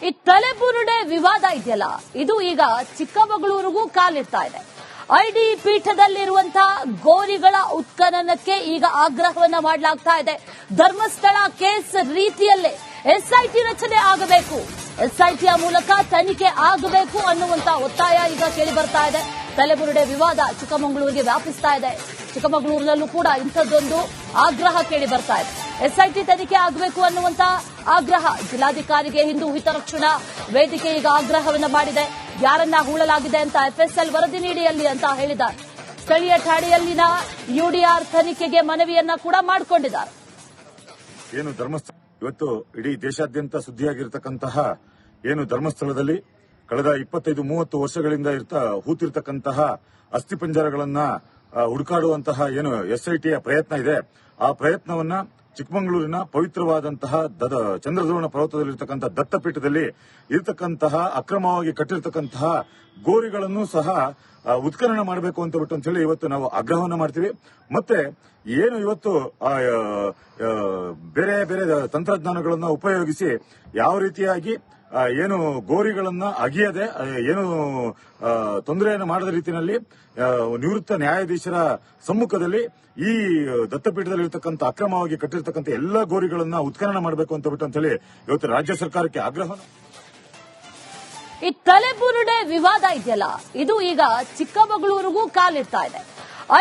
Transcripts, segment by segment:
ಈ ತಲೆಬುರುಡೆ ವಿವಾದ ಇದೆಯಲ್ಲ, ಇದು ಈಗ ಚಿಕ್ಕಮಗಳೂರಿಗೂ ಕಾಲಿಡ್ತಾ ಇದೆ. ಐಡಿ ಪೀಠದಲ್ಲಿರುವಂತಹ ಗೋರಿಗಳ ಉತ್ಖನನಕ್ಕೆ ಈಗ ಆಗ್ರಹವನ್ನ ಮಾಡಲಾಗ್ತಾ ಇದೆ. ಧರ್ಮಸ್ಥಳ ಕೇಸ್ ರೀತಿಯಲ್ಲೇ ಎಸ್ಐಟಿ ರಚನೆ ಆಗಬೇಕು, ಎಸ್ಐಟಿಯ ಮೂಲಕ ತನಿಖೆ ಆಗಬೇಕು ಅನ್ನುವಂತ ಒತ್ತಾಯ ಈಗ ಕೇಳಿ ಬರ್ತಾ ಇದೆ. ತಲೆಬುರುಡೆ ವಿವಾದ ಚಿಕ್ಕಮಗಳೂರಿಗೆ ವ್ಯಾಪಿಸ್ತಾ ಇದೆ. ಚಿಕ್ಕಮಗಳೂರಿನಲ್ಲೂ ಕೂಡ ಇಂಥದ್ದೊಂದು ಆಗ್ರಹ ಕೇಳಿ ಬರ್ತಾ ಇದೆ. ಎಸ್ಐಟಿ ತನಿಖೆ ಆಗಬೇಕು ಅನ್ನುವಂತ ಆಗ್ರಹ ಜಿಲ್ಲಾಧಿಕಾರಿಗೆ ಹಿಂದೂ ಹಿತರಕ್ಷಣಾ ವೇದಿಕೆ ಈಗ ಆಗ್ರಹವನ್ನ ಮಾಡಿದೆ. ಯಾರನ್ನ ಹೂಳಲಾಗಿದೆ ಅಂತ ಎಫ್ಎಸ್ಎಲ್ ವರದಿ ನೀಡಿಯಲ್ಲಿ ಅಂತ ಹೇಳಿದ್ದಾರೆ. ಸ್ಥಳೀಯ ಠಾಣೆಯಲ್ಲಿನ ಯುಡಿಆರ್ ತನಿಖೆಗೆ ಮನವಿಯನ್ನ ಕೂಡ ಮಾಡಿಕೊಂಡಿದ್ದಾರೆ. ಏನು ಧರ್ಮಸ್ಥಳ ಇವತ್ತು ಇಡೀ ದೇಶಾದ್ಯಂತ ಸುದ್ದಿಯಾಗಿರ್ತಕ್ಕಂತಹ ಏನು ಧರ್ಮಸ್ಥಳದಲ್ಲಿ ಕಳೆದ 25-30 ವರ್ಷಗಳಿಂದ ಹೂತಿರ್ತಕ್ಕಂತಹ ಅಸ್ಥಿಪಂಜರಗಳನ್ನ ಹುಡುಕಾಡುವಂತಹ ಏನು ಎಸ್ಐಟಿಯ ಪ್ರಯತ್ನ ಇದೆ, ಆ ಪ್ರಯತ್ನವನ್ನ ಚಿಕ್ಕಮಗಳೂರಿನ ಪವಿತ್ರವಾದಂತಹ ಚಂದ್ರದ್ರೋಣ ಪರ್ವತದಲ್ಲಿರ್ತಕ್ಕಂತಹ ದತ್ತಪೀಠದಲ್ಲಿ ಇರತಕ್ಕಂತಹ ಅಕ್ರಮವಾಗಿ ಕಟ್ಟಿರ್ತಕ್ಕಂತಹ ಗೋರಿಗಳನ್ನು ಸಹ ಉತ್ಖನನ ಮಾಡಬೇಕು ಅಂತ ಹೇಳಿ ಇವತ್ತು ನಾವು ಆಗ್ರಹವನ್ನ ಮಾಡ್ತೀವಿ. ಮತ್ತೆ ಏನು ಇವತ್ತು ಬೇರೆ ಬೇರೆ ತಂತ್ರಜ್ಞಾನಗಳನ್ನ ಉಪಯೋಗಿಸಿ ಯಾವ ರೀತಿಯಾಗಿ ಏನು ಗೋರಿಗಳನ್ನ ಅಗಿಯದೆ ಏನು ತೊಂದರೆಯನ್ನು ಮಾಡದ ರೀತಿಯಲ್ಲಿ ನಿವೃತ್ತ ನ್ಯಾಯಾಧೀಶರ ಸಮ್ಮುಖದಲ್ಲಿ ಈ ದತ್ತಪೀಠದಲ್ಲಿರ್ತಕ್ಕಂಥ ಅಕ್ರಮವಾಗಿ ಕಟ್ಟಿರ್ತಕ್ಕಂಥ ಎಲ್ಲಾ ಗೋರಿಗಳನ್ನ ಉತ್ಖನನ ಮಾಡಬೇಕು ಅಂತ ಹೇಳಿ ಇವತ್ತು ರಾಜ್ಯ ಸರ್ಕಾರಕ್ಕೆ ಆಗ್ರಹ. ಈ ತಲೆಬುರುಡೆ ವಿವಾದ ಇದೆಯಲ್ಲ, ಇದು ಈಗ ಚಿಕ್ಕಮಗಳೂರಿಗೂ ಕಾಲಿಡ್ತಾ ಇದೆ.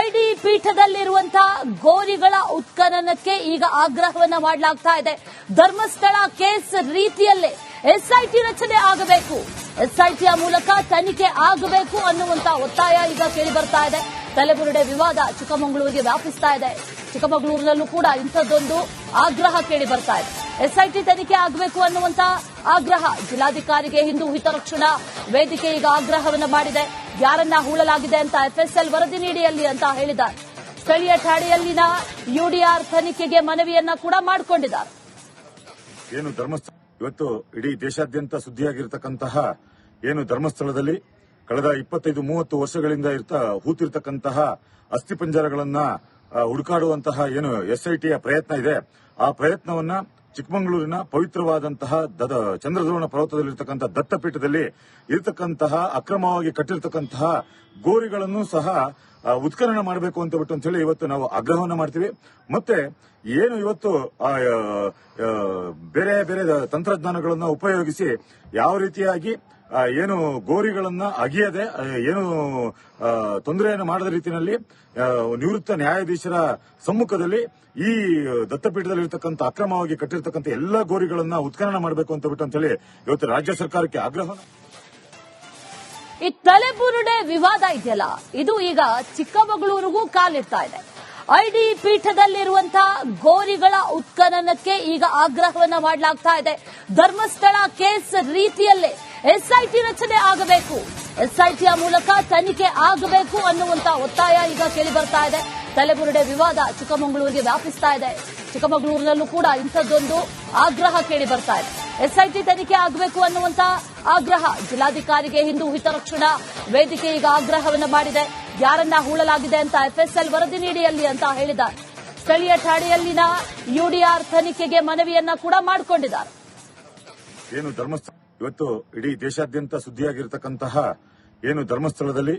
ಐಡಿ ಪೀಠದಲ್ಲಿರುವಂತಹ ಗೋರಿಗಳ ಉತ್ಖನನಕ್ಕೆ ಈಗ ಆಗ್ರಹವನ್ನ ಮಾಡಲಾಗ್ತಾ ಇದೆ. ಧರ್ಮಸ್ಥಳ ಕೇಸ್ ರೀತಿಯಲ್ಲೇ ಎಸ್ಐಟಿ ರಚನೆ ಆಗಬೇಕು, ಎಸ್ಐಟಿಯ ಮೂಲಕ ತನಿಖೆ ಆಗಬೇಕು ಅನ್ನುವಂತ ಒತ್ತಾಯ ಈಗ ಕೇಳಿ ಬರ್ತಾ ಇದೆ. ತಲೆಬುರುಡೆ ವಿವಾದ ಚಿಕ್ಕಮಗಳೂರಿಗೆ ವ್ಯಾಪಿಸ್ತಾ ಇದೆ. ಚಿಕ್ಕಮಗಳೂರಿನಲ್ಲೂ ಕೂಡ ಇಂಥದ್ದೊಂದು ಆಗ್ರಹ ಕೇಳಿ ಬರ್ತಾ ಇದೆ. ಎಸ್ಐಟಿ ತನಿಖೆ ಆಗಬೇಕು ಅನ್ನುವಂತ ಆಗ್ರಹ ಜಿಲ್ಲಾಧಿಕಾರಿಗೆ ಹಿಂದೂ ಹಿತರಕ್ಷಣಾ ವೇದಿಕೆ ಈಗ ಆಗ್ರಹವನ್ನ ಮಾಡಿದೆ. ಯಾರನ್ನ ಹೂಳಲಾಗಿದೆ ಅಂತ ಎಫ್ಎಸ್ಎಲ್ ವರದಿ ನೀಡಿಯಲ್ಲಿ ಅಂತ ಹೇಳಿದ್ದಾರೆ. ಸ್ಥಳೀಯ ಠಾಣೆಯಲ್ಲಿನ ಯುಡಿಆರ್ ತನಿಖೆಗೆ ಮನವಿಯನ್ನ ಕೂಡ ಮಾಡಿಕೊಂಡಿದ್ದಾರೆ. ಏನು ಧರ್ಮಸ್ಥಳ ಇವತ್ತು ಇಡೀ ದೇಶಾದ್ಯಂತ ಸುದ್ದಿಯಾಗಿರ್ತಕ್ಕಂತಹ ಏನು ಧರ್ಮಸ್ಥಳದಲ್ಲಿ ಕಳೆದ 25-30 ವರ್ಷಗಳಿಂದ ಹೂತಿರ್ತಕ್ಕಂತಹ ಅಸ್ಥಿಪಂಜರಗಳನ್ನ ಹುಡುಕಾಡುವಂತಹ ಏನು ಎಸ್ಐಟಿಯ ಪ್ರಯತ್ನ ಇದೆ, ಆ ಪ್ರಯತ್ನವನ್ನ ಚಿಕ್ಕಮಗಳೂರಿನ ಪವಿತ್ರವಾದಂತಹ ಚಂದ್ರದ್ರೋಣ ಪರ್ವತದಲ್ಲಿರ್ತಕ್ಕಂತಹ ದತ್ತಪೀಠದಲ್ಲಿ ಇರತಕ್ಕಂತಹ ಅಕ್ರಮವಾಗಿ ಕಟ್ಟಿರ್ತಕ್ಕಂತಹ ಗೋರಿಗಳನ್ನು ಸಹ ಉತ್ಖನನ ಮಾಡಬೇಕು ಅಂತ ಹೇಳಿ ಇವತ್ತು ನಾವು ಆಗ್ರಹವನ್ನ ಮಾಡ್ತೀವಿ. ಮತ್ತೆ ಏನು ಇವತ್ತು ಬೇರೆ ಬೇರೆ ತಂತ್ರಜ್ಞಾನಗಳನ್ನ ಉಪಯೋಗಿಸಿ ಯಾವ ರೀತಿಯಾಗಿ ಏನು ಗೋರಿಗಳನ್ನ ಅಗಿಯದೆ ಏನು ತೊಂದರೆಯನ್ನು ಮಾಡದ ರೀತಿಯಲ್ಲಿ ನಿವೃತ್ತ ನ್ಯಾಯಾಧೀಶರ ಸಮ್ಮುಖದಲ್ಲಿ ಈ ದತ್ತಪೀಠದಲ್ಲಿರ್ತಕ್ಕಂಥ ಅಕ್ರಮವಾಗಿ ಕಟ್ಟಿರ್ತಕ್ಕಂಥ ಎಲ್ಲಾ ಗೋರಿಗಳನ್ನ ಉತ್ಖನನ ಮಾಡಬೇಕು ಅಂತ ಹೇಳಿ ಇವತ್ತು ರಾಜ್ಯ ಸರ್ಕಾರಕ್ಕೆ ಆಗ್ರಹ. ಈ ತಲೆಬುರುಡೆ ವಿವಾದ ಇದೆಯಲ್ಲ, ಇದು ಈಗ ಚಿಕ್ಕಮಗಳೂರಿಗೂ ಕಾಲಿಡ್ತಾ ಇದೆ. ಐಡಿ ಪೀಠದಲ್ಲಿರುವಂತಹ ಗೋರಿಗಳ ಉತ್ಖನನಕ್ಕೆ ಈಗ ಆಗ್ರಹವನ್ನ ಮಾಡಲಾಗ್ತಾ ಇದೆ. ಧರ್ಮಸ್ಥಳ ಕೇಸ್ ರೀತಿಯಲ್ಲೇ ಎಸ್ಐಟಿ ರಚನೆ ಆಗಬೇಕು, ಎಸ್ಐಟಿಯ ಮೂಲಕ ತನಿಖೆ ಆಗಬೇಕು ಅನ್ನುವಂತ ಒತ್ತಾಯ ಈಗ ಕೇಳಿ ಬರ್ತಾ ಇದೆ. ತಲೆಬುರುಡೆ ವಿವಾದ ಚಿಕ್ಕಮಗಳೂರಿಗೆ ವ್ಯಾಪಿಸ್ತಾ ಇದೆ. ಚಿಕ್ಕಮಗಳೂರಿನಲ್ಲೂ ಕೂಡ ಇಂಥದ್ದೊಂದು ಆಗ್ರಹ ಕೇಳಿ ಬರ್ತಾ ಇದೆ. ಎಸ್ಐಟಿ ತನಿಖೆ ಆಗಬೇಕು ಅನ್ನುವಂತ ಆಗ್ರಹ ಜಿಲ್ಲಾಧಿಕಾರಿಗೆ ಹಿಂದೂ ಹಿತರಕ್ಷಣಾ ವೇದಿಕೆ ಈಗ ಆಗ್ರಹವನ್ನ ಮಾಡಿದೆ. ಯಾರನ್ನ ಹೂಳಲಾಗಿದೆ ಅಂತ ಎಫ್ಎಸ್ಎಲ್ ವರದಿ ನೀಡಿಯಲ್ಲಿ ಅಂತ ಹೇಳಿದ್ದಾರೆ. ಸ್ಥಳೀಯ ಠಾಣೆಯಲ್ಲಿನ ಯುಡಿಆರ್ ತನಿಖೆಗೆ ಮನವಿಯನ್ನ ಕೂಡ ಮಾಡಿಕೊಂಡಿದ್ದಾರೆ. ಏನು ಧರ್ಮಸ್ಥಳ ಇವತ್ತು ಇಡೀ ದೇಶಾದ್ಯಂತ ಸುದ್ದಿಯಾಗಿರ್ತಕ್ಕಂತಹ ಏನು ಧರ್ಮಸ್ಥಳದಲ್ಲಿ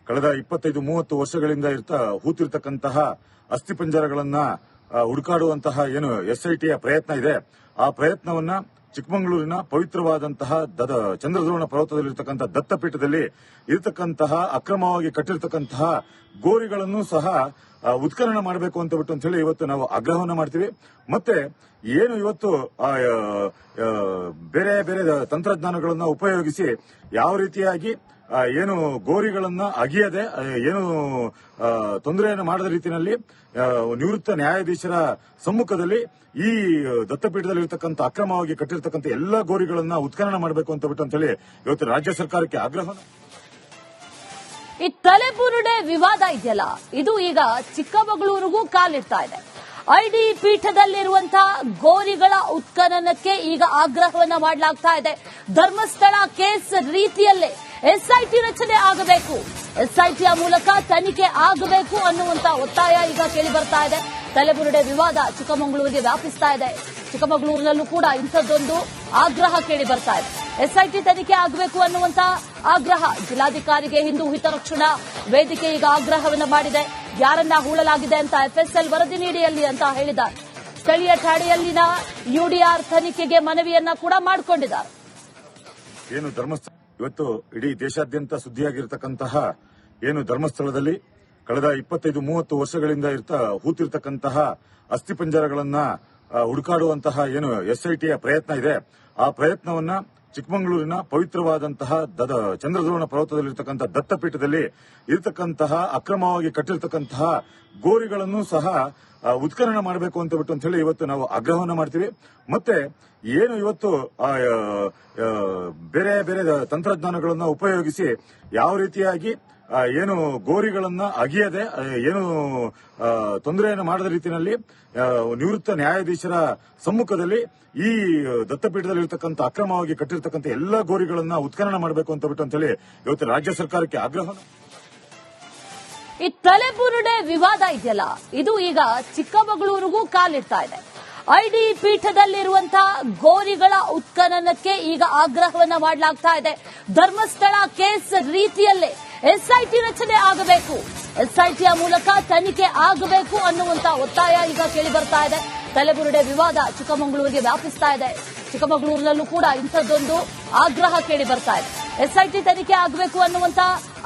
ಕಳೆದ 25-30 ವರ್ಷಗಳಿಂದ ಹೂತಿರ್ತಕ್ಕಂತಹ ಅಸ್ಥಿಪಂಜರಗಳನ್ನ ಹುಡುಕಾಡುವಂತಹ ಏನು ಎಸ್ಐಟಿಯ ಪ್ರಯತ್ನ ಇದೆ, ಆ ಪ್ರಯತ್ನವನ್ನ ಚಿಕ್ಕಮಗಳೂರಿನ ಪವಿತ್ರವಾದಂತಹ ಚಂದ್ರದ್ರೋಣ ಪರ್ವತದಲ್ಲಿರ್ತಕ್ಕಂತಹ ದತ್ತಪೀಠದಲ್ಲಿ ಇರತಕ್ಕಂತಹ ಅಕ್ರಮವಾಗಿ ಕಟ್ಟಿರ್ತಕ್ಕಂತಹ ಗೋರಿಗಳನ್ನು ಸಹ ಉತ್ಖನನ ಮಾಡಬೇಕು ಅಂತ ಹೇಳಿ ಇವತ್ತು ನಾವು ಆಗ್ರಹವನ್ನ ಮಾಡ್ತೀವಿ. ಮತ್ತೆ ಏನು ಇವತ್ತು ಬೇರೆ ಬೇರೆ ತಂತ್ರಜ್ಞಾನಗಳನ್ನ ಉಪಯೋಗಿಸಿ ಯಾವ ರೀತಿಯಾಗಿ ಏನು ಗೋರಿಗಳನ್ನ ಅಗಿಯದೆ ಏನು ತೊಂದರೆಯನ್ನು ಮಾಡದ ರೀತಿಯಲ್ಲಿ ನಿವೃತ್ತ ನ್ಯಾಯಾಧೀಶರ ಸಮ್ಮುಖದಲ್ಲಿ ಈ ದತ್ತಪೀಠದಲ್ಲಿರ್ತಕ್ಕಂಥ ಅಕ್ರಮವಾಗಿ ಕಟ್ಟಿರ್ತಕ್ಕಂಥ ಎಲ್ಲಾ ಗೋರಿಗಳನ್ನ ಉತ್ಖನನ ಮಾಡಬೇಕು ಅಂತ ಹೇಳಿ ಇವತ್ತು ರಾಜ್ಯ ಸರ್ಕಾರಕ್ಕೆ ಆಗ್ರಹ. ಈ ತಲೆಬುರುಡೆ ವಿವಾದ ಇದೆಯಲ್ಲ, ಇದು ಈಗ ಚಿಕ್ಕಮಗಳೂರಿಗೂ ಕಾಲಿಡ್ತಾ ಇದೆ. ಐಡಿ ಪೀಠದಲ್ಲಿರುವಂತಹ ಗೋರಿಗಳ ಉತ್ಖನನಕ್ಕೆ ಈಗ ಆಗ್ರಹವನ್ನ ಮಾಡಲಾಗ್ತಾ ಇದೆ. ಧರ್ಮಸ್ಥಳ ಕೇಸ್ ರೀತಿಯಲ್ಲೇ ಎಸ್ಐಟಿ ರಚನೆ ಆಗಬೇಕು, ಎಸ್ಐಟಿಯ ಮೂಲಕ ತನಿಖೆ ಆಗಬೇಕು ಅನ್ನುವಂತ ಒತ್ತಾಯ ಈಗ ಕೇಳಿ ಬರ್ತಾ ಇದೆ. ತಲೆಬುರುಡೆ ವಿವಾದ ಚಿಕ್ಕಮಗಳೂರಿಗೆ ವ್ಯಾಪಿಸ್ತಾ ಇದೆ. ಚಿಕ್ಕಮಗಳೂರಿನಲ್ಲೂ ಕೂಡ ಇಂಥದ್ದೊಂದು ಆಗ್ರಹ ಕೇಳಿ ಬರ್ತಾ ಇದೆ. ಎಸ್ಐಟಿ ತನಿಖೆ ಆಗಬೇಕು ಅನ್ನುವಂತ ಆಗ್ರಹ ಜಿಲ್ಲಾಧಿಕಾರಿಗೆ ಹಿಂದೂ ಹಿತರಕ್ಷಣಾ ವೇದಿಕೆ ಈಗ ಆಗ್ರಹವನ್ನು ಮಾಡಿದೆ. ಯಾರನ್ನ ಹೂಳಲಾಗಿದೆ ಅಂತ ಎಫ್ಎಸ್ಎಲ್ ವರದಿ ನೀಡಿಯಲ್ಲಿ ಅಂತ ಹೇಳಿದ್ದಾರೆ. ಸ್ಥಳೀಯ ಠಾಣೆಯಲ್ಲಿನ ಯುಡಿಆರ್ ತನಿಖೆಗೆ ಮನವಿಯನ್ನ ಕೂಡ ಮಾಡಿಕೊಂಡಿದ್ದಾರೆ. ಏನು ಧರ್ಮಸ್ಥಳ ಇವತ್ತು ಇಡೀ ದೇಶಾದ್ಯಂತ ಸುದ್ದಿಯಾಗಿರ್ತಕ್ಕಂತಹ ಏನು ಧರ್ಮಸ್ಥಳದಲ್ಲಿ ಕಳೆದ 25-30 ವರ್ಷಗಳಿಂದ ಹೂತಿರ್ತಕ್ಕಂತಹ ಅಸ್ಥಿಪಂಜರಗಳನ್ನ ಹುಡುಕಾಡುವಂತಹ ಏನು ಎಸ್ಐಟಿಯ ಪ್ರಯತ್ನ ಇದೆ, ಆ ಪ್ರಯತ್ನವನ್ನ ಚಿಕ್ಕಮಗಳೂರಿನ ಪವಿತ್ರವಾದಂತಹ ಚಂದ್ರದ್ರೋಣ ಪರ್ವತದಲ್ಲಿರ್ತಕ್ಕಂಥ ದತ್ತಪೀಠದಲ್ಲಿ ಇರತಕ್ಕಂತಹ ಅಕ್ರಮವಾಗಿ ಕಟ್ಟಿರ್ತಕ್ಕಂತಹ ಗೋರಿಗಳನ್ನು ಸಹ ಉತ್ಖನನ ಮಾಡಬೇಕು ಅಂತ ಹೇಳಿ ಇವತ್ತು ನಾವು ಆಗ್ರಹವನ್ನು ಮಾಡ್ತೀವಿ. ಮತ್ತೆ ಏನು ಇವತ್ತು ಬೇರೆ ಬೇರೆ ತಂತ್ರಜ್ಞಾನಗಳನ್ನು ಉಪಯೋಗಿಸಿ ಯಾವ ರೀತಿಯಾಗಿ ಏನು ಗೋರಿಗಳನ್ನ ಅಗಿಯದೆ ಏನು ತೊಂದರೆಯನ್ನು ಮಾಡದ ರೀತಿಯಲ್ಲಿ ನಿವೃತ್ತ ನ್ಯಾಯಾಧೀಶರ ಸಮ್ಮುಖದಲ್ಲಿ ಈ ದತ್ತಪೀಠದಲ್ಲಿರ್ತಕ್ಕಂಥ ಅಕ್ರಮವಾಗಿ ಕಟ್ಟಿರ್ತಕ್ಕಂಥ ಎಲ್ಲಾ ಗೋರಿಗಳನ್ನ ಉತ್ಖನನ ಮಾಡಬೇಕು ಅಂತ ಹೇಳಿ ಇವತ್ತು ರಾಜ್ಯ ಸರ್ಕಾರಕ್ಕೆ ಆಗ್ರಹ. ಈ ತಲೆಬುರುಡೆ ವಿವಾದ ಇದೆಯಲ್ಲ, ಇದು ಈಗ ಚಿಕ್ಕಮಗಳೂರಿಗೂ ಕಾಲಿಡ್ತಾ ಇದೆ. ಐಡಿ ಪೀಠದಲ್ಲಿರುವಂತಹ ಗೋರಿಗಳ ಉತ್ಖನನಕ್ಕೆ ಈಗ ಆಗ್ರಹವನ್ನ ಮಾಡಲಾಗ್ತಾ ಇದೆ. ಧರ್ಮಸ್ಥಳ ಕೇಸ್ ರೀತಿಯಲ್ಲೇ ಎಸ್ಐಟಿ ರಚನೆ ಆಗಬೇಕು, ಎಸ್ಐಟಿಯ ಮೂಲಕ ತನಿಖೆ ಆಗಬೇಕು ಅನ್ನುವಂತ ಒತ್ತಾಯ ಈಗ ಕೇಳಿ ಬರ್ತಾ ಇದೆ. ತಲೆಬುರುಡೆ ವಿವಾದ ಚಿಕ್ಕಮಗಳೂರಿಗೆ ವ್ಯಾಪಿಸ್ತಾ ಇದೆ. ಚಿಕ್ಕಮಗಳೂರಿನಲ್ಲೂ ಕೂಡ ಇಂಥದ್ದೊಂದು ಆಗ್ರಹ ಕೇಳಿ ಬರ್ತಾ ಇದೆ. ಎಸ್ಐಟಿ ತನಿಖೆ ಆಗಬೇಕು ಅನ್ನುವಂತ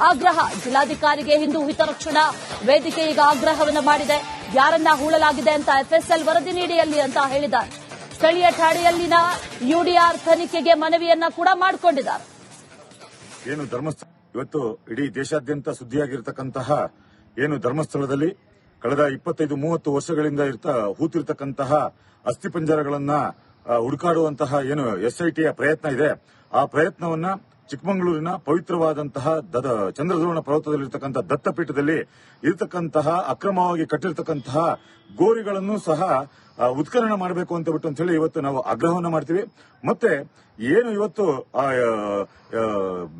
ಆಗ್ರಹ ಜಿಲ್ಲಾಧಿಕಾರಿಗೆ ಹಿಂದೂ ಹಿತರಕ್ಷಣಾ ವೇದಿಕೆ ಈಗ ಆಗ್ರಹವನ್ನು ಮಾಡಿದೆ. ಯಾರನ್ನ ಹೂಳಲಾಗಿದೆ ಅಂತ ಎಫ್ಎಸ್ಎಲ್ ವರದಿ ನೀಡಿಯಲ್ಲಿ ಅಂತ ಹೇಳಿದ್ದಾರೆ. ಸ್ಥಳೀಯ ಠಾಣೆಯಲ್ಲಿನ ಯುಡಿಆರ್ ತನಿಖೆಗೆ ಮನವಿಯನ್ನ ಕೂಡ ಮಾಡಿಕೊಂಡಿದ್ದಾರೆ. ಏನು ಧರ್ಮಸ್ಥಳ ಇವತ್ತು ಇಡೀ ದೇಶಾದ್ಯಂತ ಸುದ್ದಿಯಾಗಿರ್ತಕ್ಕಂತಹ ಏನು ಧರ್ಮಸ್ಥಳದಲ್ಲಿ ಕಳೆದ 25-30 ವರ್ಷಗಳಿಂದ ಹೂತಿರ್ತಕ್ಕಂತಹ ಅಸ್ಥಿಪಂಜರಗಳನ್ನ ಹುಡುಕಾಡುವಂತಹ ಏನು ಎಸ್ಐಟಿಯ ಪ್ರಯತ್ನ ಇದೆ, ಆ ಪ್ರಯತ್ನವನ್ನ ಚಿಕ್ಕಮಗಳೂರಿನ ಪವಿತ್ರವಾದಂತಹ ಚಂದ್ರದ್ರೋಣ ಪರ್ವತದಲ್ಲಿರ್ತಕ್ಕಂಥ ದತ್ತಪೀಠದಲ್ಲಿ ಇರತಕ್ಕಂತಹ ಅಕ್ರಮವಾಗಿ ಕಟ್ಟಿರ್ತಕ್ಕಂತಹ ಗೋರಿಗಳನ್ನು ಸಹ ಉತ್ಖನನ ಮಾಡಬೇಕು ಅಂತ ಹೇಳಿ ಇವತ್ತು ನಾವು ಆಗ್ರಹವನ್ನು ಮಾಡ್ತೀವಿ. ಮತ್ತೆ ಏನು ಇವತ್ತು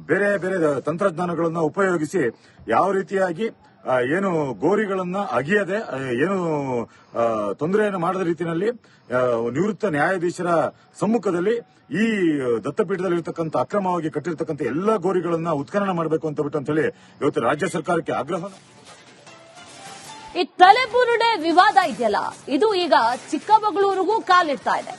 ಬೇರೆ ಬೇರೆ ತಂತ್ರಜ್ಞಾನಗಳನ್ನು ಉಪಯೋಗಿಸಿ ಯಾವ ರೀತಿಯಾಗಿ ಏನು ಗೋರಿಗಳನ್ನ ಅಗಿಯದೆ ಏನು ತೊಂದರೆಯನ್ನು ಮಾಡದ ರೀತಿಯಲ್ಲಿ ನಿವೃತ್ತ ನ್ಯಾಯಾಧೀಶರ ಸಮ್ಮುಖದಲ್ಲಿ ಈ ದತ್ತಪೀಠದಲ್ಲಿರ್ತಕ್ಕಂಥ ಅಕ್ರಮವಾಗಿ ಕಟ್ಟಿರ್ತಕ್ಕಂಥ ಎಲ್ಲಾ ಗೋರಿಗಳನ್ನ ಉತ್ಖನನ ಮಾಡಬೇಕು ಅಂತ ಹೇಳಿ ಇವತ್ತು ರಾಜ್ಯ ಸರ್ಕಾರಕ್ಕೆ ಆಗ್ರಹ. ಈ ತಲೆಬುರುಡೆ ವಿವಾದ ಇದೆಯಲ್ಲ, ಇದು ಈಗ ಚಿಕ್ಕಮಗಳೂರಿಗೂ ಕಾಲಿಡ್ತಾ ಇದೆ.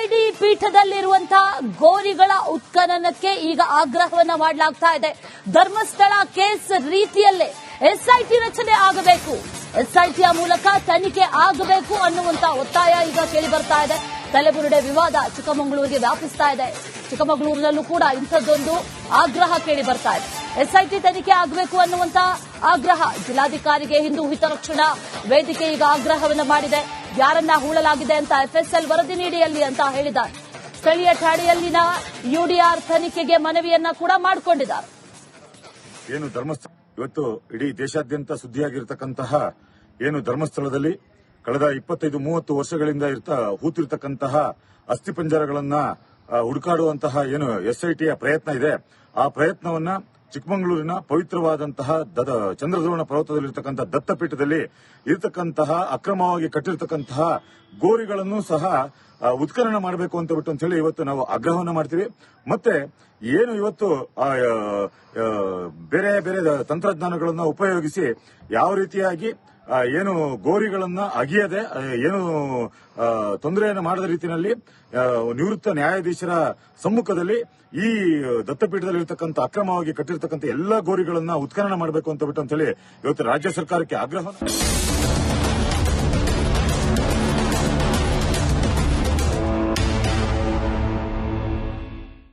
ಐಡಿ ಪೀಠದಲ್ಲಿರುವಂತಹ ಗೋರಿಗಳ ಉತ್ಖನನಕ್ಕೆ ಈಗ ಆಗ್ರಹವನ್ನ ಮಾಡಲಾಗ್ತಾ ಇದೆ. ಧರ್ಮಸ್ಥಳ ಕೇಸ್ ರೀತಿಯಲ್ಲೇ ಎಸ್ಐಟಿ ರಚನೆ ಆಗಬೇಕು, ಎಸ್ಐಟಿಯ ಮೂಲಕ ತನಿಖೆ ಆಗಬೇಕು ಅನ್ನುವಂತ ಒತ್ತಾಯ ಈಗ ಕೇಳಿ ಬರ್ತಾ ಇದೆ. ತಲೆಬುರುಡೆ ವಿವಾದ ಚಿಕ್ಕಮಗಳೂರಿಗೆ ವ್ಯಾಪಿಸ್ತಾ ಇದೆ. ಚಿಕ್ಕಮಗಳೂರಿನಲ್ಲೂ ಕೂಡ ಇಂಥದ್ದೊಂದು ಆಗ್ರಹ ಕೇಳಿ ಬರ್ತಾ ಇದೆ. ಎಸ್ಐಟಿ ತನಿಖೆ ಆಗಬೇಕು ಅನ್ನುವಂತ ಆಗ್ರಹ ಜಿಲ್ಲಾಧಿಕಾರಿಗೆ ಹಿಂದೂ ಹಿತರಕ್ಷಣಾ ವೇದಿಕೆ ಈಗ ಆಗ್ರಹವನ್ನು ಮಾಡಿದೆ. ಯಾರನ್ನ ಹೂಳಲಾಗಿದೆ ಅಂತ ಎಫ್ಎಸ್ಎಲ್ ವರದಿ ನೀಡಿಯಲ್ಲಿ ಅಂತ ಹೇಳಿದ್ದಾರೆ. ಸ್ಥಳೀಯ ಠಾಣೆಯಲ್ಲಿನ ಯುಡಿಆರ್ ತನಿಖೆಗೆ ಮನವಿಯನ್ನ ಕೂಡ ಮಾಡಿಕೊಂಡಿದ್ದಾರೆ. ಏನು ಧರ್ಮಸ್ಥಳ ಇವತ್ತು ಇಡೀ ದೇಶಾದ್ಯಂತ ಸುದ್ದಿಯಾಗಿರ್ತಕ್ಕಂತಹ ಏನು ಧರ್ಮಸ್ಥಳದಲ್ಲಿ ಕಳೆದ 25-30 ವರ್ಷಗಳಿಂದ ಹೂತಿರ್ತಕ್ಕಂತಹ ಅಸ್ಥಿಪಂಜರಗಳನ್ನ ಹುಡುಕಾಡುವಂತಹ ಏನು ಎಸ್ಐಟಿಯ ಪ್ರಯತ್ನ ಇದೆ, ಆ ಪ್ರಯತ್ನವನ್ನ ಚಿಕ್ಕಮಗಳೂರಿನ ಪವಿತ್ರವಾದಂತಹ ಚಂದ್ರದ್ರೋಣ ಪರ್ವತದಲ್ಲಿರ್ತಕ್ಕಂಥ ದತ್ತಪೀಠದಲ್ಲಿ ಇರತಕ್ಕಂತಹ ಅಕ್ರಮವಾಗಿ ಕಟ್ಟಿರ್ತಕ್ಕಂತಹ ಗೋರಿಗಳನ್ನು ಸಹ ಉತ್ಖನನ ಮಾಡಬೇಕು ಅಂತ ಹೇಳಿ ಇವತ್ತು ನಾವು ಆಗ್ರಹವನ್ನು ಮಾಡ್ತೀವಿ. ಮತ್ತೆ ಏನು ಇವತ್ತು ಬೇರೆ ಬೇರೆ ತಂತ್ರಜ್ಞಾನಗಳನ್ನು ಉಪಯೋಗಿಸಿ ಯಾವ ರೀತಿಯಾಗಿ ಏನು ಗೋರಿಗಳನ್ನ ಅಗಿಯದೆ ಏನು ತೊಂದರೆಯನ್ನು ಮಾಡದ ರೀತಿಯಲ್ಲಿ ನಿವೃತ್ತ ನ್ಯಾಯಾಧೀಶರ ಸಮ್ಮುಖದಲ್ಲಿ ಈ ದತ್ತಪೀಠದಲ್ಲಿರ್ತಕ್ಕಂಥ ಅಕ್ರಮವಾಗಿ ಕಟ್ಟಿರ್ತಕ್ಕಂಥ ಎಲ್ಲಾ ಗೋರಿಗಳನ್ನ ಉತ್ಖನನ ಮಾಡಬೇಕು ಅಂತ ಹೇಳಿ ಇವತ್ತು ರಾಜ್ಯ ಸರ್ಕಾರಕ್ಕೆ ಆಗ್ರಹ.